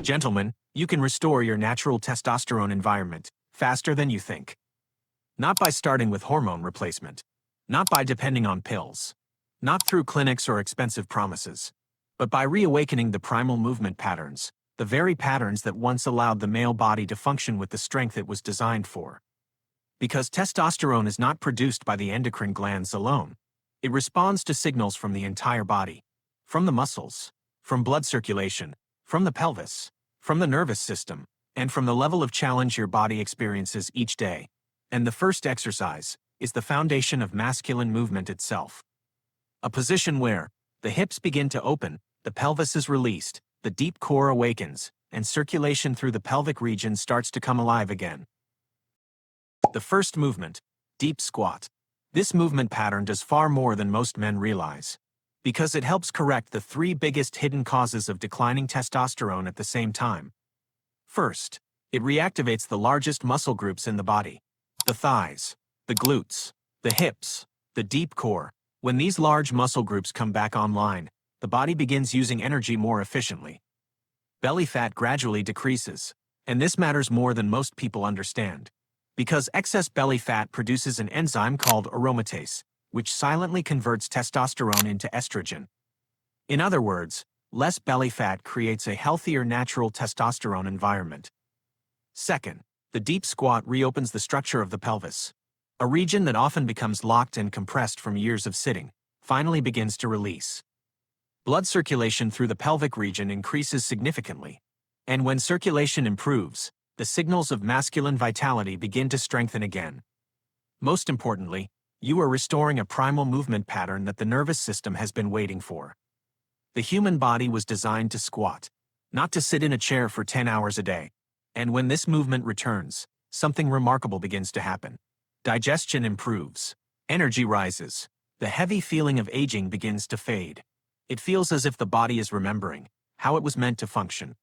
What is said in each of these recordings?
Gentlemen, you can restore your natural testosterone environment faster than you think. Not by starting with hormone replacement. Not by depending on pills. Not through clinics or expensive promises. But by reawakening the primal movement patterns, the very patterns that once allowed the male body to function with the strength it was designed for. Because testosterone is not produced by the endocrine glands alone. It responds to signals from the entire body. From the muscles. From blood circulation. From the pelvis. From the nervous system. And from the level of challenge your body experiences each day. And the first exercise is the foundation of masculine movement itself. A position where the hips begin to open, the pelvis is released, the deep core awakens, and circulation through the pelvic region starts to come alive again. The first movement, deep squat. This movement pattern does far more than most men realize, because it helps correct the three biggest hidden causes of declining testosterone at the same time. First, it reactivates the largest muscle groups in the body. The thighs, the glutes, the hips, the deep core. When these large muscle groups come back online, the body begins using energy more efficiently. Belly fat gradually decreases, and this matters more than most people understand. Because excess belly fat produces an enzyme called aromatase, which silently converts testosterone into estrogen. In other words, less belly fat creates a healthier natural testosterone environment. Second, the deep squat reopens the structure of the pelvis. A region that often becomes locked and compressed from years of sitting, finally begins to release. Blood circulation through the pelvic region increases significantly. And when circulation improves, the signals of masculine vitality begin to strengthen again. Most importantly, you are restoring a primal movement pattern that the nervous system has been waiting for. The human body was designed to squat, not to sit in a chair for 10 hours a day. And when this movement returns, something remarkable begins to happen. Digestion improves. Energy rises. The heavy feeling of aging begins to fade. It feels as if the body is remembering how it was meant to function.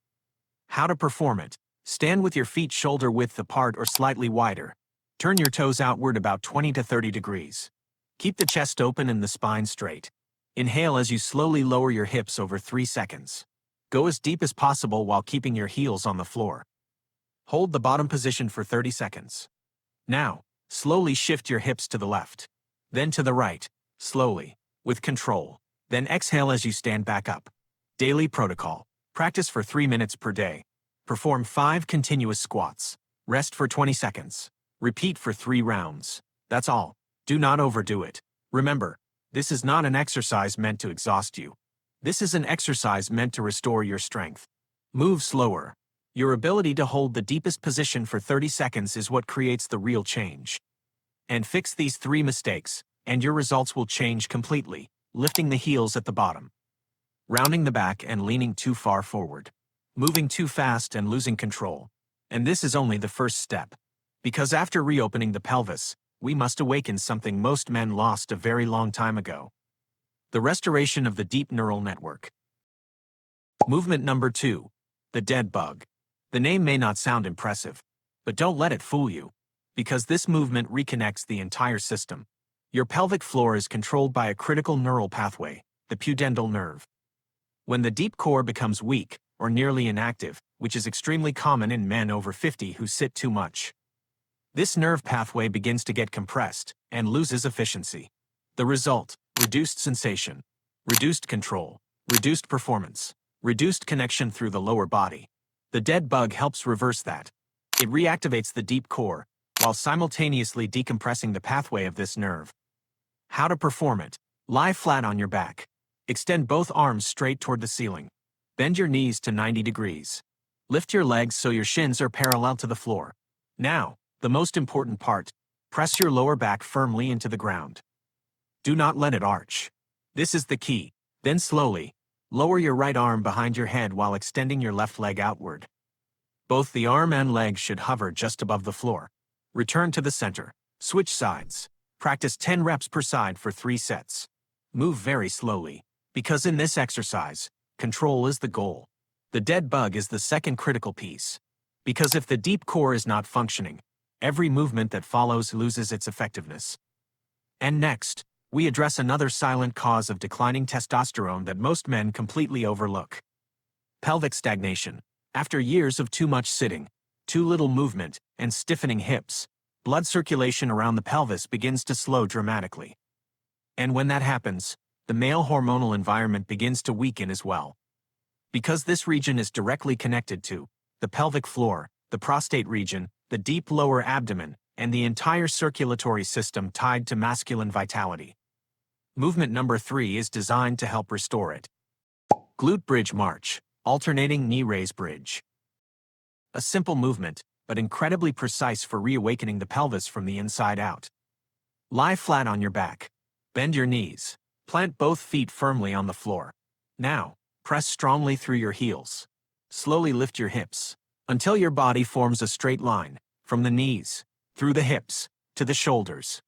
How to perform it. Stand with your feet shoulder width apart or slightly wider. Turn your toes outward about 20 to 30 degrees. Keep the chest open and the spine straight. Inhale as you slowly lower your hips over 3 seconds. Go as deep as possible while keeping your heels on the floor. Hold the bottom position for 30 seconds. Now, slowly shift your hips to the left. Then to the right, slowly, with control. Then exhale as you stand back up. Daily protocol. Practice for 3 minutes per day. Perform 5 continuous squats. Rest for 20 seconds. Repeat for 3 rounds. That's all. Do not overdo it. Remember, this is not an exercise meant to exhaust you. This is an exercise meant to restore your strength. Move slower. Your ability to hold the deepest position for 30 seconds is what creates the real change. And fix these 3 mistakes, and your results will change completely. Lifting the heels at the bottom. Rounding the back and leaning too far forward. Moving too fast and losing control. And this is only the first step. Because after reopening the pelvis, we must awaken something most men lost a very long time ago. The restoration of the deep neural network. Movement number 2. The dead bug. The name may not sound impressive, but don't let it fool you. Because this movement reconnects the entire system. Your pelvic floor is controlled by a critical neural pathway, the pudendal nerve. When the deep core becomes weak, or nearly inactive, which is extremely common in men over 50 who sit too much, this nerve pathway begins to get compressed and loses efficiency. The result, reduced sensation, reduced control, reduced performance, reduced connection through the lower body. The dead bug helps reverse that. It reactivates the deep core, while simultaneously decompressing the pathway of this nerve. How to perform it. Lie flat on your back. Extend both arms straight toward the ceiling. Bend your knees to 90 degrees. Lift your legs so your shins are parallel to the floor. Now, the most important part. Press your lower back firmly into the ground. Do not let it arch. This is the key. Then slowly, lower your right arm behind your head while extending your left leg outward. Both the arm and leg should hover just above the floor. Return to the center. Switch sides. Practice 10 reps per side for 3 sets. Move very slowly, because in this exercise, control is the goal. The dead bug is the second critical piece. Because if the deep core is not functioning, every movement that follows loses its effectiveness. And next, we address another silent cause of declining testosterone that most men completely overlook. Pelvic stagnation. After years of too much sitting, too little movement, and stiffening hips, blood circulation around the pelvis begins to slow dramatically. And when that happens, the male hormonal environment begins to weaken as well. Because this region is directly connected to the pelvic floor, the prostate region, the deep lower abdomen, and the entire circulatory system tied to masculine vitality. Movement number 3 is designed to help restore it. Glute bridge march, alternating knee raise bridge. A simple movement, but incredibly precise for reawakening the pelvis from the inside out. Lie flat on your back. Bend your knees. Plant both feet firmly on the floor. Now, press strongly through your heels. Slowly lift your hips until your body forms a straight line from the knees, through the hips, to the shoulders.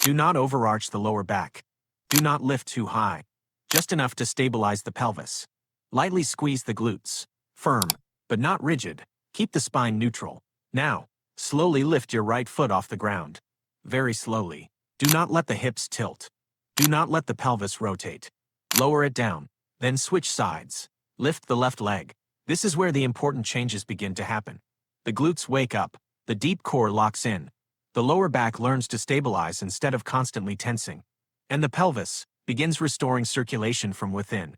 Do not overarch the lower back. Do not lift too high, just enough to stabilize the pelvis. Lightly squeeze the glutes, firm, but not rigid. Keep the spine neutral. Now, slowly lift your right foot off the ground. Very slowly. Do not let the hips tilt. Do not let the pelvis rotate. Lower it down, then switch sides. Lift the left leg. This is where the important changes begin to happen. The glutes wake up, the deep core locks in. The lower back learns to stabilize instead of constantly tensing. And the pelvis begins restoring circulation from within.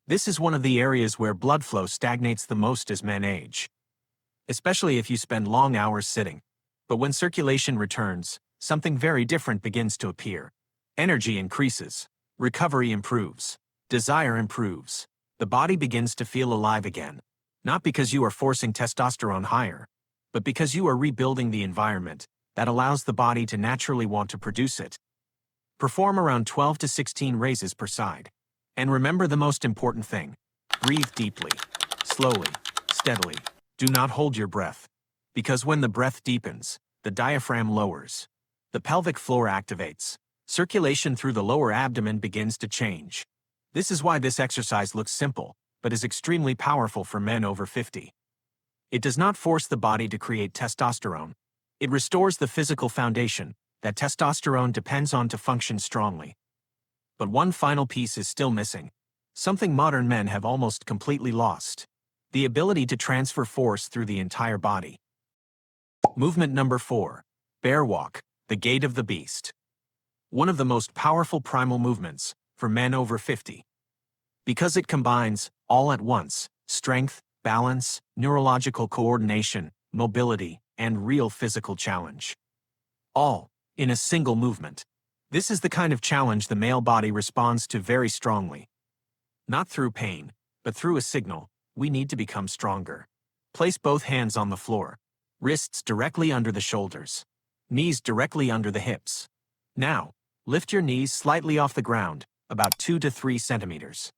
This is one of the areas where blood flow stagnates the most as men age, especially if you spend long hours sitting. But when circulation returns, something very different begins to appear. Energy increases. Recovery improves. Desire improves. The body begins to feel alive again. Not because you are forcing testosterone higher, but because you are rebuilding the environment that allows the body to naturally want to produce it. Perform around 12 to 16 raises per side. And remember the most important thing. Breathe deeply, slowly, steadily. Do not hold your breath. Because when the breath deepens, the diaphragm lowers. The pelvic floor activates. Circulation through the lower abdomen begins to change. This is why this exercise looks simple, but is extremely powerful for men over 50. It does not force the body to create testosterone. It restores the physical foundation that testosterone depends on to function strongly. But one final piece is still missing. Something modern men have almost completely lost. The ability to transfer force through the entire body. Movement number 4. Bear walk, the gait of the beast. One of the most powerful primal movements for men over 50. Because it combines, all at once, strength, balance, neurological coordination, mobility, and real physical challenge. All in a single movement. This is the kind of challenge the male body responds to very strongly. Not through pain, but through a signal: we need to become stronger. Place both hands on the floor. Wrists directly under the shoulders. Knees directly under the hips. Now, lift your knees slightly off the ground, about 2 to 3 centimeters.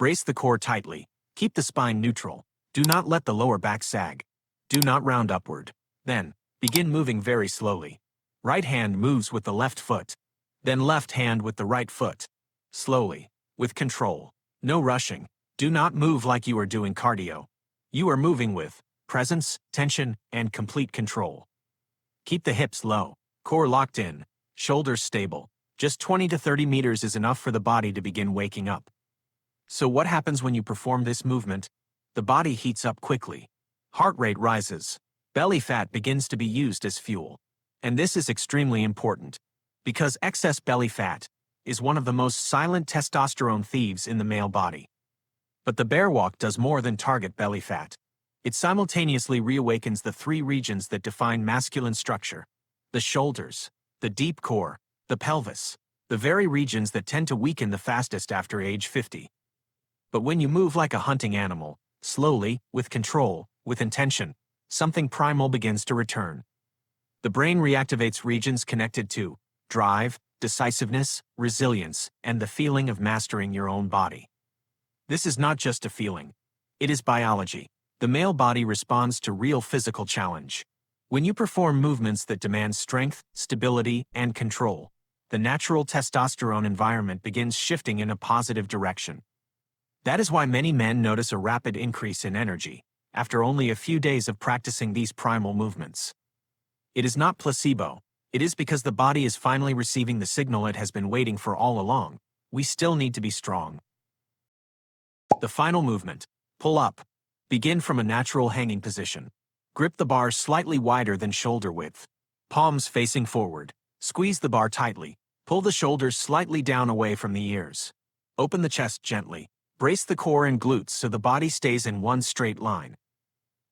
Brace the core tightly. Keep the spine neutral. Do not let the lower back sag. Do not round upward. Then, begin moving very slowly. Right hand moves with the left foot. Then left hand with the right foot. Slowly, with control. No rushing. Do not move like you are doing cardio. You are moving with presence, tension, and complete control. Keep the hips low, core locked in, shoulders stable. Just 20 to 30 meters is enough for the body to begin waking up. So what happens when you perform this movement? The body heats up quickly. Heart rate rises. Belly fat begins to be used as fuel. And this is extremely important, because excess belly fat is one of the most silent testosterone thieves in the male body. But the bear walk does more than target belly fat. It simultaneously reawakens the 3 regions that define masculine structure: the shoulders, the deep core, the pelvis, the very regions that tend to weaken the fastest after age 50. But when you move like a hunting animal, slowly, with control, with intention, something primal begins to return. The brain reactivates regions connected to drive, decisiveness, resilience, and the feeling of mastering your own body. This is not just a feeling. It is biology. The male body responds to real physical challenge. When you perform movements that demand strength, stability, and control, the natural testosterone environment begins shifting in a positive direction. That is why many men notice a rapid increase in energy after only a few days of practicing these primal movements. It is not placebo. It is because the body is finally receiving the signal it has been waiting for all along. We still need to be strong. The final movement: pull up. Begin from a natural hanging position. Grip the bar slightly wider than shoulder width. Palms facing forward. Squeeze the bar tightly. Pull the shoulders slightly down away from the ears. Open the chest gently. Brace the core and glutes so the body stays in one straight line.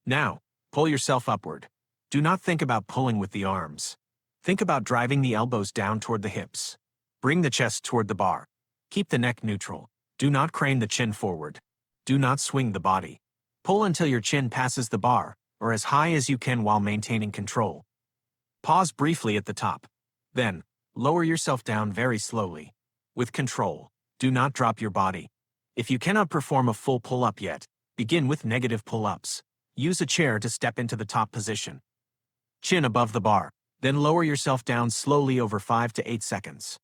Now, pull yourself upward. Do not think about pulling with the arms. Think about driving the elbows down toward the hips. Bring the chest toward the bar. Keep the neck neutral. Do not crane the chin forward. Do not swing the body. Pull until your chin passes the bar, or as high as you can while maintaining control. Pause briefly at the top. Then, lower yourself down very slowly. With control. Do not drop your body. If you cannot perform a full pull-up yet, begin with negative pull-ups. Use a chair to step into the top position. Chin above the bar. Then lower yourself down slowly over 5 to 8 seconds.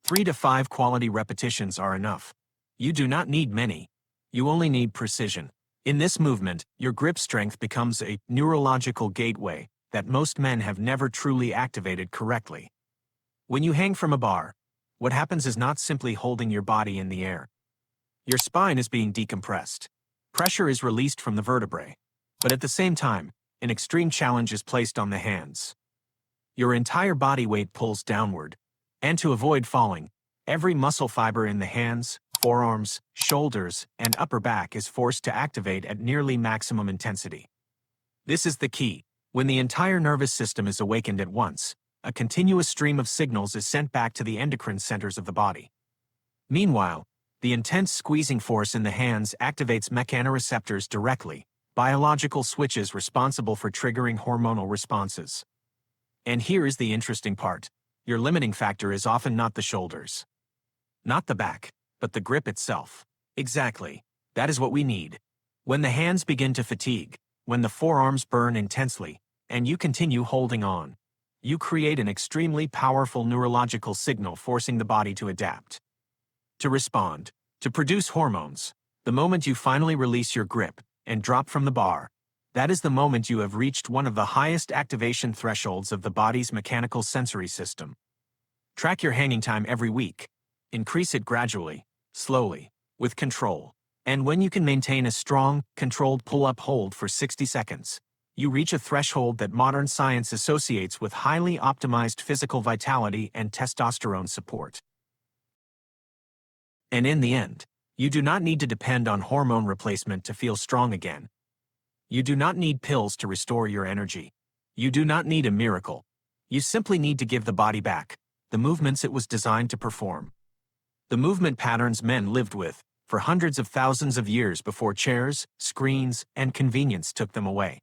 3 to 5 quality repetitions are enough. You do not need many. You only need precision. In this movement, your grip strength becomes a neurological gateway that most men have never truly activated correctly. When you hang from a bar, what happens is not simply holding your body in the air. Your spine is being decompressed. Pressure is released from the vertebrae. But at the same time, an extreme challenge is placed on the hands. Your entire body weight pulls downward, and to avoid falling, every muscle fiber in the hands, forearms, shoulders, and upper back is forced to activate at nearly maximum intensity. This is the key. When the entire nervous system is awakened at once, a continuous stream of signals is sent back to the endocrine centers of the body. Meanwhile, the intense squeezing force in the hands activates mechanoreceptors directly, biological switches responsible for triggering hormonal responses. And here is the interesting part. Your limiting factor is often not the shoulders. Not the back, but the grip itself. Exactly. That is what we need. When the hands begin to fatigue, when the forearms burn intensely, and you continue holding on, you create an extremely powerful neurological signal forcing the body to adapt. To respond, to produce hormones. The moment you finally release your grip and drop from the bar, that is the moment you have reached one of the highest activation thresholds of the body's mechanical sensory system. Track your hanging time every week. Increase it gradually, slowly, with control. And when you can maintain a strong, controlled pull-up hold for 60 seconds, you reach a threshold that modern science associates with highly optimized physical vitality and testosterone support. And in the end, you do not need to depend on hormone replacement to feel strong again. You do not need pills to restore your energy. You do not need a miracle. You simply need to give the body back the movements it was designed to perform. The movement patterns men lived with for hundreds of thousands of years before chairs, screens, and convenience took them away.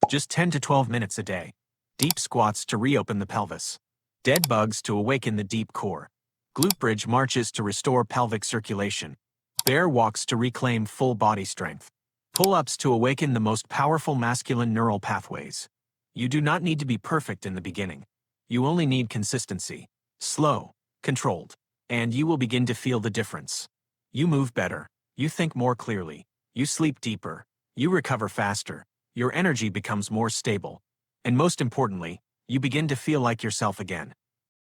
Just 10 to 12 minutes a day. Deep squats to reopen the pelvis. Dead bugs to awaken the deep core. Glute bridge marches to restore pelvic circulation. Bear walks to reclaim full body strength. Pull-ups to awaken the most powerful masculine neural pathways. You do not need to be perfect in the beginning. You only need consistency. Slow, controlled, and you will begin to feel the difference. You move better. You think more clearly. You sleep deeper. You recover faster. Your energy becomes more stable. And most importantly, you begin to feel like yourself again.